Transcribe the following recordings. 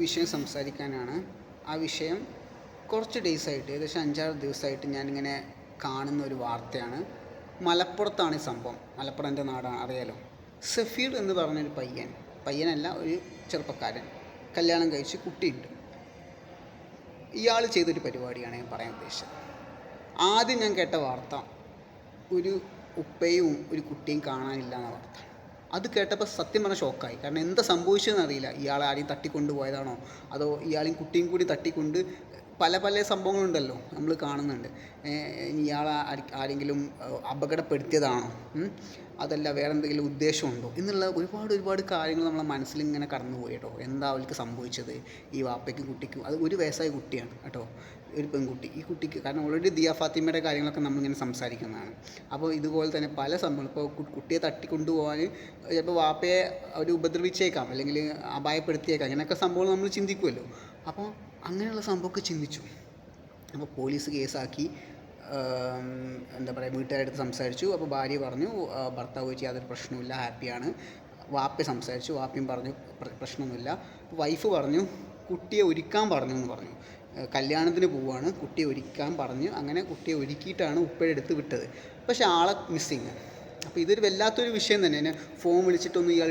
വിഷയം സംസാരിക്കാനാണ്. ആ വിഷയം കുറച്ച് ഡേയ്സായിട്ട്, ഏകദേശം 5-6 ദിവസമായിട്ട് ഞാനിങ്ങനെ കാണുന്ന ഒരു വാർത്തയാണ്. മലപ്പുറത്താണ് ഈ സംഭവം. മലപ്പുറം എൻ്റെ നാടാണ്, അറിയാലോ. സഫീർ എന്ന് പറഞ്ഞൊരു പയ്യനല്ല, ഒരു ചെറുപ്പക്കാരൻ, കല്യാണം കഴിച്ച് കുട്ടിയുണ്ട്. ഇയാൾ ചെയ്തൊരു പരിപാടിയാണ് ഞാൻ പറയാൻ ഉദ്ദേശിച്ചത്. ആദ്യം ഞാൻ കേട്ട വാർത്ത ഒരു ഉപ്പയും ഒരു കുട്ടിയും കാണാനില്ല എന്ന വാർത്ത. അത് കേട്ടപ്പോൾ സത്യം പറഞ്ഞാൽ ഷോക്കായി. കാരണം എന്താ സംഭവിച്ചതെന്ന് അറിയില്ല. ഇയാളെ ആരെയും തട്ടിക്കൊണ്ട് പോയതാണോ, അതോ ഇയാളെയും കുട്ടിയും കൂടി തട്ടിക്കൊണ്ട് പല സംഭവങ്ങളുണ്ടല്ലോ നമ്മൾ കാണുന്നുണ്ട്. ഇയാളെ ആരെങ്കിലും അപകടപ്പെടുത്തിയതാണോ, അതല്ല വേറെ എന്തെങ്കിലും ഉദ്ദേശമുണ്ടോ എന്നുള്ള ഒരുപാട് കാര്യങ്ങൾ നമ്മളെ മനസ്സിലിങ്ങനെ കടന്നു പോയി കേട്ടോ. എന്താ അവൾക്ക് സംഭവിച്ചത്, ഈ വാപ്പയ്ക്കും കുട്ടിക്കും. അത് ഒരു വയസ്സായ കുട്ടിയാണ് കേട്ടോ, ഒരു പെൺകുട്ടി. ഈ കുട്ടിക്ക് കാരണം ഓൾറെഡി ദിയ ഫാത്തിമയുടെ കാര്യങ്ങളൊക്കെ നമ്മളിങ്ങനെ സംസാരിക്കുന്നതാണ്. അപ്പോൾ ഇതുപോലെ തന്നെ പല സംഭവങ്ങൾ, ഇപ്പോൾ കുട്ടിയെ തട്ടിക്കൊണ്ടുപോകാൻ ചിലപ്പോൾ വാപ്പയെ അവർ ഉപദ്രവിച്ചേക്കാം, അല്ലെങ്കിൽ അപായപ്പെടുത്തിയേക്കാം, അങ്ങനെയൊക്കെ സംഭവങ്ങൾ നമ്മൾ ചിന്തിക്കുമല്ലോ. അപ്പോൾ അങ്ങനെയുള്ള സംഭവമൊക്കെ ചിന്തിച്ചു. അപ്പോൾ പോലീസ് കേസാക്കി. എന്താ പറയുക, വീട്ടുകാരടുത്ത് സംസാരിച്ചു. അപ്പോൾ ഭാര്യ പറഞ്ഞു ഭർത്താവ് വെച്ച് യാതൊരു പ്രശ്നവുമില്ല, ഹാപ്പിയാണ്. വാപ്പ സംസാരിച്ചു, വാപ്പയും പറഞ്ഞു പ്രശ്നമൊന്നുമില്ല. വൈഫ് പറഞ്ഞു കുട്ടിയെ ഒരുക്കാൻ പറഞ്ഞു എന്ന് പറഞ്ഞു. കല്യാണത്തിന് പോവുകയാണ്, കുട്ടിയെ ഒരുക്കാൻ പറഞ്ഞു. അങ്ങനെ കുട്ടിയെ ഒരുക്കിയിട്ടാണ് ഉപ്പയുടെ അടുത്ത് വിട്ടത്. പക്ഷേ ആളെ മിസ്സിങ്. അപ്പോൾ ഇതൊരു വല്ലാത്തൊരു വിഷയം തന്നെ. എന്നെ ഫോൺ വിളിച്ചിട്ടൊന്നും ഇയാൾ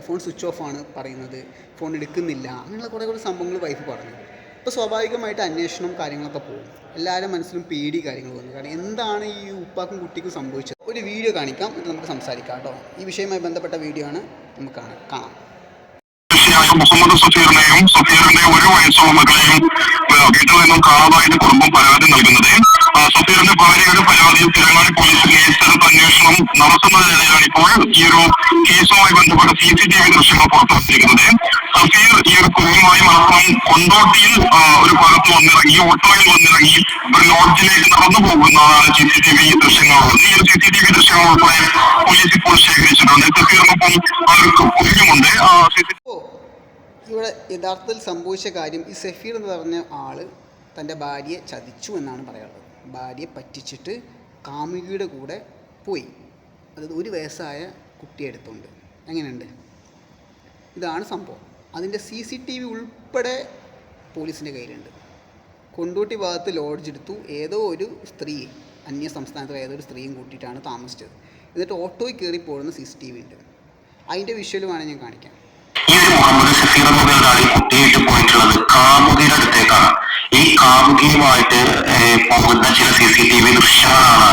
ഫോൺ സ്വിച്ച് ഓഫ് ആണ് പറയുന്നത്, ഫോൺ എടുക്കുന്നില്ല, അങ്ങനെയുള്ള കുറേ സംഭവങ്ങൾ വൈഫ് പറഞ്ഞു. അപ്പോൾ സ്വാഭാവികമായിട്ട് അന്വേഷണം കാര്യങ്ങളൊക്കെ പോകും. എല്ലാവരും മനസ്സിലും പേടി കാര്യങ്ങൾ വന്നു. കാരണം എന്താണ് ഈ ഉപ്പാക്കും കുട്ടിക്കും സംഭവിച്ചത്. ഒരു വീഡിയോ കാണിക്കാം, എന്നിട്ട് നമുക്ക് സംസാരിക്കാം കേട്ടോ. ഈ വിഷയവുമായി ബന്ധപ്പെട്ട വീഡിയോ ആണ്, നമുക്ക് കാണാം. മുഹമ്മദ് സഫീറിനെയും സഫീറിന്റെ 1 വയസ്സുള്ള മകളെയും വീട്ടിൽ നിന്നും കാണാതായിട്ട് കുടുംബം പരാതി നൽകുന്നത്. സഫീറിന്റെ ഭാര്യയുടെ പരാതിയിൽ തിരങ്ങാടി പോലീസ് കേസെടുത്ത് അന്വേഷണം നടത്തുന്നതിനിടെയാണ് ഇപ്പോൾ ഈ ഒരു കേസുമായി ബന്ധപ്പെട്ട CCTV ദൃശ്യങ്ങൾ പുറത്തുവന്നിരിക്കുന്നത്. സഫീർ ഈ ഒരു കുഞ്ഞുമായി മലപ്പുറം കൊണ്ടോട്ടിയിൽ ഒരു ഭാഗത്ത് വന്നിറങ്ങി, ഓട്ടോയിൽ വന്നിറങ്ങി ഒരു ലോഡ്ജിലേക്ക് നടന്നു പോകുന്നതാണ് CCTV ദൃശ്യങ്ങളുള്ളത്. ഈ ഒരു CCTV ദൃശ്യങ്ങൾ ഉൾപ്പെടെ പോലീസ് ഇപ്പോൾ ശേഖരിച്ചിട്ടുണ്ട്. സഫീറിനൊപ്പം അവർക്ക് കുഞ്ഞുമുണ്ട്. ഇവിടെ യഥാർത്ഥത്തിൽ സംഭവിച്ച കാര്യം, ഈ സഫീർ എന്ന് പറഞ്ഞ ആൾ തൻ്റെ ഭാര്യയെ ചതിച്ചു എന്നാണ് പറയാനുള്ളത്. ഭാര്യയെ പറ്റിച്ചിട്ട് കാമുകിയുടെ കൂടെ പോയി. അതായത് 1 വയസ്സായ കുട്ടിയെ എടുത്തുകൊണ്ട്. എങ്ങനെയുണ്ട്? ഇതാണ് സംഭവം. അതിൻ്റെ CCTV ഉൾപ്പെടെ പോലീസിൻ്റെ കയ്യിലുണ്ട്. കൊണ്ടോട്ടി ഭാഗത്ത് ലോഡ്ജ് എടുത്തു. ഏതോ ഒരു സ്ത്രീ, അന്യ സംസ്ഥാനത്തുള്ള ഏതൊരു സ്ത്രീയും കൂട്ടിയിട്ടാണ് താമസിച്ചത്. എന്നിട്ട് ഓട്ടോയിൽ കയറി പോകുന്ന CCTV ഉണ്ട്. അതിൻ്റെ വിഷ്വലുമാണ് ഞാൻ കാണിക്കാം. ഈ ഒരു മുഹമ്മദ് സഫീർ എന്ന പേരാണ് ഈ കുട്ടിയായിട്ട് പോയിട്ടുള്ളത് കാമുകിയുടെ അടുത്തേക്കാണ്. ഈ കാമുകിയുമായിട്ട് പോകുന്ന ചില CCTV ദൃശ്യങ്ങളാണ്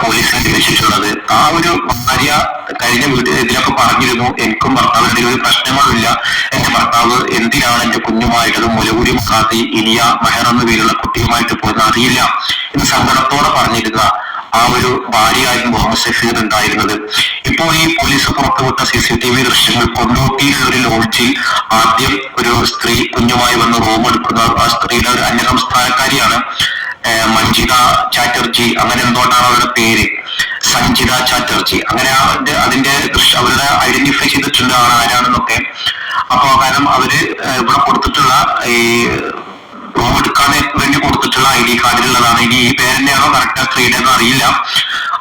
പോലീസിന് ലഭിച്ചിട്ടുള്ളത്. ആ ഒരു ഭാര്യ കഴിഞ്ഞ ഇതിലൊക്കെ പറഞ്ഞിരുന്നു, എനിക്കും ഭർത്താവിന്റെ ഒരു പ്രശ്നങ്ങളുമില്ല, എന്റെ ഭർത്താവ് എന്തിനാണ് എന്റെ കുഞ്ഞുമായിട്ടത് മുലകുടി മുക്കാത്തി ഇനിയ മെഹർ എന്ന പേരുള്ള കുട്ടിയുമായിട്ട് പോയെന്ന് അറിയില്ല എന്ന് സങ്കടത്തോടെ പറഞ്ഞിരുന്ന ആ ഒരു ഭാര്യയായിരുന്നു മുഹമ്മദ് സഫീർ ഉണ്ടായിരുന്നത്. ഇപ്പോൾ ഈ പോലീസ് പുറത്തുവിട്ട CCTV ദൃശ്യങ്ങൾ കൊണ്ടോട്ടിയിലുള്ള ഒരു ലോഡ്ജിൽ ആദ്യം ഒരു സ്ത്രീ കുഞ്ഞുമായി വന്ന് റൂം എടുക്കുന്ന, ആ സ്ത്രീയുടെ ഒരു അന്യസംസ്ഥാനക്കാരിയാണ്, മഞ്ജിത ചാറ്റർജി, അങ്ങനെ എന്തുകൊണ്ടാണ് അവരുടെ പേര്, സഞ്ജിത ചാറ്റർജി. അങ്ങനെ അതിന്റെ ദൃശ്യം അവരുടെ ഐഡന്റിഫൈ ചെയ്തിട്ടുണ്ട് ആരാണെന്നൊക്കെ. അപ്പൊ കാരണം അവര് ഇവിടെ കൊടുത്തിട്ടുള്ള ഈ റൂം എടുക്കാൻ വേണ്ടി കൊടുത്തിട്ടുള്ള ID കാർഡിലുള്ളതാണ്. ഇനി ഈ പേരെന്നെയാണോ കറക്റ്റ് സ്ത്രീയുടെ എന്ന് അറിയില്ല.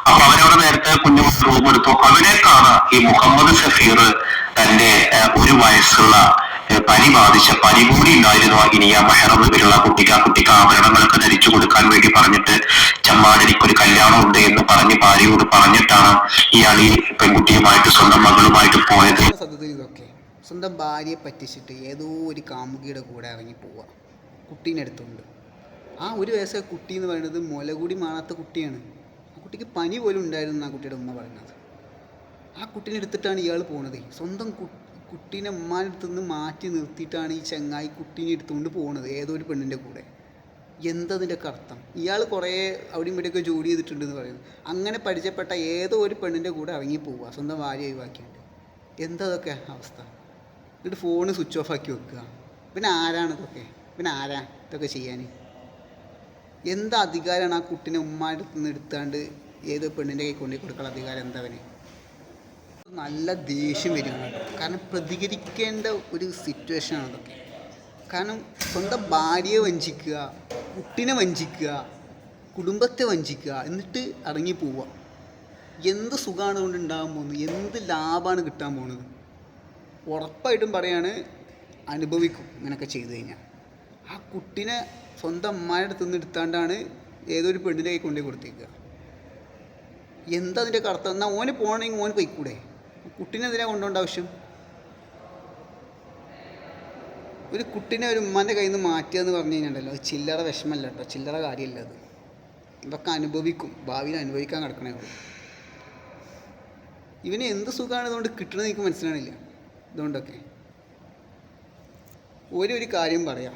അപ്പൊ അവരവിടെ നേരത്തെ കുഞ്ഞു റൂം എടുത്തു. അവിടേക്കാണ് ഈ മുഹമ്മദ് സഫീർ തന്റെ 1 വയസ്സുള്ള പനി ബാധിച്ച പനി കൂടി ഉണ്ടായിരുന്നു ഇനിയ മെഹർ എന്ന പേരുള്ള കുട്ടിക്ക്. ആ കുട്ടിക്ക് ആഭരണങ്ങളൊക്കെ ധരിച്ചു കൊടുക്കാൻ വേണ്ടി പറഞ്ഞിട്ട് ചമ്മാടനിക്കൊരു കല്യാണം ഉണ്ട് എന്ന് പറഞ്ഞ് ഭാര്യയോട് പറഞ്ഞിട്ടാണ് ഇയാൾ ഈ പെൺകുട്ടിയുമായിട്ട് സ്വന്തം മകളുമായിട്ട് പോയത്. സ്വന്തം ഭാര്യയെ പറ്റിച്ചിട്ട് ഏതോ ഒരു കാമുകിയുടെ കൂടെ ഇറങ്ങി പോവുക, കുട്ടീനെ എടുത്തുകൊണ്ട്. ആ 1 വയസ്സായ കുട്ടി എന്ന് പറയുന്നത് മുലകൂടി മാറാത്ത കുട്ടിയാണ്. ആ കുട്ടിക്ക് പനി പോലും ഉണ്ടായിരുന്നു, ആ കുട്ടിയുടെ ഉമ്മ പറയുന്നത്. ആ കുട്ടീനെ എടുത്തിട്ടാണ് ഇയാൾ പോകുന്നത്. സ്വന്തം കുട്ടീനെ ഉമ്മാൻ്റെ അടുത്ത് നിന്ന് മാറ്റി നിർത്തിയിട്ടാണ് ഈ ചങ്ങായി കുട്ടീനെ എടുത്തുകൊണ്ട് പോകുന്നത് ഏതോ ഒരു പെണ്ണിൻ്റെ കൂടെ. എന്തതിൻ്റെയൊക്കെ അർത്ഥം? ഇയാൾ കുറേ അവിടെയും ഇവിടെയൊക്കെ ജോലി ചെയ്തിട്ടുണ്ടെന്ന് പറയുന്നു. അങ്ങനെ പരിചയപ്പെട്ട ഏതോ ഒരു പെണ്ണിൻ്റെ കൂടെ ഇറങ്ങി പോവുക, സ്വന്തം ഭാര്യ ഒഴിവാക്കിയിട്ട്. എന്തതൊക്കെ അവസ്ഥ? എന്നിട്ട് ഫോണ് സ്വിച്ച് ഓഫ് ആക്കി വെക്കുക. പിന്നെ ആരാണ് ഇതൊക്കെ? പിന്നെ ആരാ ഇതൊക്കെ ചെയ്യാൻ? എന്താ അധികാരമാണ് ആ കുട്ടീനെ ഉമ്മാൻ്റെ അടുത്ത് നിന്ന് എടുത്താണ്ട് ഏതോ പെണ്ണിൻ്റെ കൈ കൊണ്ടുപോയി കൊടുക്കാനുള്ള അധികാരം എന്താ അവന്? നല്ല ദേഷ്യം വരികയാണ്. കാരണം പ്രതികരിക്കേണ്ട ഒരു സിറ്റുവേഷനാണ് അതൊക്കെ. കാരണം സ്വന്തം ഭാര്യയെ വഞ്ചിക്കുക, കുട്ടീനെ വഞ്ചിക്കുക, കുടുംബത്തെ വഞ്ചിക്കുക, എന്നിട്ട് ഇറങ്ങി പോവുക. എന്ത് സുഖമാണ് കൊണ്ട് ഉണ്ടാകാൻ പോകുന്നത്? എന്ത് ലാഭമാണ് കിട്ടാൻ പോകുന്നത്? ഉറപ്പായിട്ടും പറയാണ്, അനുഭവിക്കും ഇങ്ങനെയൊക്കെ ചെയ്തു കഴിഞ്ഞാൽ. ആ കുട്ടീനെ സ്വന്തം അമ്മാരുടെ അടുത്ത് നിന്ന് എടുത്താണ്ടാണ് ഏതൊരു പെണ്ണിൻ്റെ കൈ കൊണ്ടുപോയി കൊടുത്തേക്കുക. എന്താ അതിൻ്റെ കറുത്ത? എന്നാൽ ഓന് പോകണമെങ്കിൽ ഓന് പോയിക്കൂടെ? കുട്ടീനെ എന്തിനാ കൊണ്ടുപോകേണ്ട ആവശ്യം? ഒരു കുട്ടീനെ ഒരു ഉമ്മാൻ്റെ കയ്യിൽ നിന്ന് മാറ്റുക എന്ന് പറഞ്ഞു കഴിഞ്ഞാൽ അത് ചില്ലറ വിഷമല്ല കേട്ടോ, ചില്ലറ കാര്യമല്ല അത്. ഇതൊക്കെ അനുഭവിക്കും, ഭാവിയിൽ അനുഭവിക്കാൻ കിടക്കണേ ഉള്ളൂ. ഇവന് എന്ത് സുഖമാണ് ഇതുകൊണ്ട് കിട്ടണമെന്ന് എനിക്ക് മനസ്സിലാണില്ല. ഇതുകൊണ്ടൊക്കെ ഒരു കാര്യം പറയാം,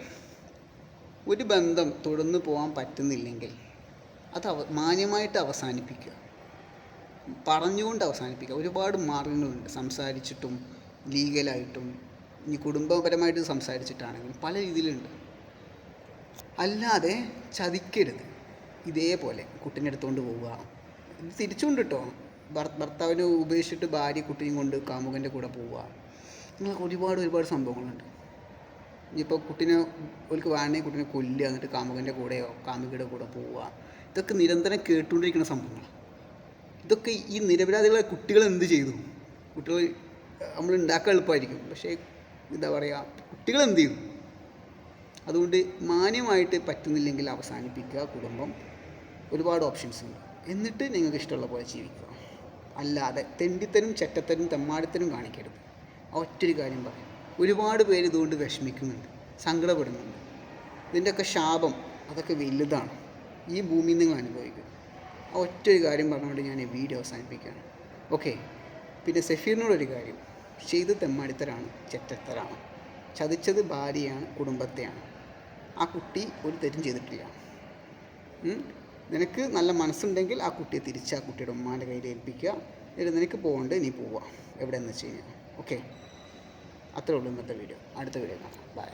ഒരു ബന്ധം തുടർന്ന് പോകാൻ പറ്റുന്നില്ലെങ്കിൽ അത് മാന്യമായിട്ട് അവസാനിപ്പിക്കുക, പറഞ്ഞുകൊണ്ട് അവസാനിപ്പിക്കുക. ഒരുപാട് മാർഗങ്ങളുണ്ട്, സംസാരിച്ചിട്ടും ലീഗലായിട്ടും ഇനി കുടുംബപരമായിട്ട് സംസാരിച്ചിട്ടാണെങ്കിലും പല രീതിയിലുണ്ട്. അല്ലാതെ ചതിക്കരുത്. ഇതേപോലെ കുട്ടീനെ എടുത്തുകൊണ്ട് പോവുക, ഇത് തിരിച്ചുകൊണ്ട് കേട്ടോ, ഭർത്താവിനെ ഉപേക്ഷിച്ചിട്ട് ഭാര്യ കുട്ടിയും കൊണ്ട് കാമുകൻ്റെ കൂടെ പോവുക, നിങ്ങൾക്ക് ഒരുപാട് സംഭവങ്ങളുണ്ട്. ഇനിയിപ്പോൾ കുട്ടീനെ ഓൾക്ക് വേണമെങ്കിൽ കുട്ടീനെ കൊല്ലുക, എന്നിട്ട് കാമുകൻ്റെ കൂടെയോ കാമുകിയുടെ കൂടെ പോവുക, ഇതൊക്കെ നിരന്തരം കേട്ടുകൊണ്ടിരിക്കുന്ന സംഭവങ്ങൾ. ഇതൊക്കെ ഈ നിരപരാധികളെ കുട്ടികൾ എന്ത് ചെയ്തു? കുട്ടികൾ നമ്മൾ ഉണ്ടാക്കാൻ എളുപ്പമായിരിക്കും, പക്ഷേ എന്താ പറയുക, കുട്ടികൾ എന്ത് ചെയ്തു? അതുകൊണ്ട് മാന്യമായിട്ട് പറ്റുന്നില്ലെങ്കിൽ അവസാനിപ്പിക്കുക കുടുംബം. ഒരുപാട് ഓപ്ഷൻസ് ഉണ്ട്. എന്നിട്ട് നിങ്ങൾക്ക് ഇഷ്ടമുള്ള പോലെ ജീവിക്കുക. അല്ലാതെ തെണ്ടിത്തരും ചെറ്റത്തരും തെമ്മാടിത്തരും കാണിക്കരുത്. ഒറ്റൊരു കാര്യം പറയാം, ഒരുപാട് പേര് ഇതുകൊണ്ട് വിഷമിക്കുന്നുണ്ട്, സങ്കടപ്പെടുന്നുണ്ട്. ഇതിൻ്റെയൊക്കെ ശാപം അതൊക്കെ വലുതാണ്, ഈ ഭൂമിയിൽ നിങ്ങൾ അനുഭവിക്കും. ആ ഒറ്റൊരു കാര്യം പറഞ്ഞുകൊണ്ട് ഞാൻ ഈ വീഡിയോ അവസാനിപ്പിക്കുകയാണ്. ഓക്കെ. പിന്നെ സഫീറിനോടൊരു കാര്യം, ചെയ്ത് തെമ്മാടിത്തരാണ്, ചെറ്റത്തരാണ്, ചതിച്ചത് ഭാര്യയാണ്, കുടുംബത്തെയാണ്. ആ കുട്ടി ഒരു തെറ്റും ചെയ്തിട്ടില്ല. നിനക്ക് നല്ല മനസ്സുണ്ടെങ്കിൽ ആ കുട്ടിയെ തിരിച്ച് ആ കുട്ടിയുടെ ഉമ്മാൻ്റെ കയ്യിൽ ഏൽപ്പിക്കുക. എന്നിട്ട് നിനക്ക് പോകേണ്ട നീ പോവുക എവിടെയെന്ന് വെച്ച് കഴിഞ്ഞാൽ. ഓക്കെ, അത്രേ ഉള്ളൂ ഇന്നത്തെ വീഡിയോ. അടുത്ത വീഡിയോ കാണാം. ബൈ.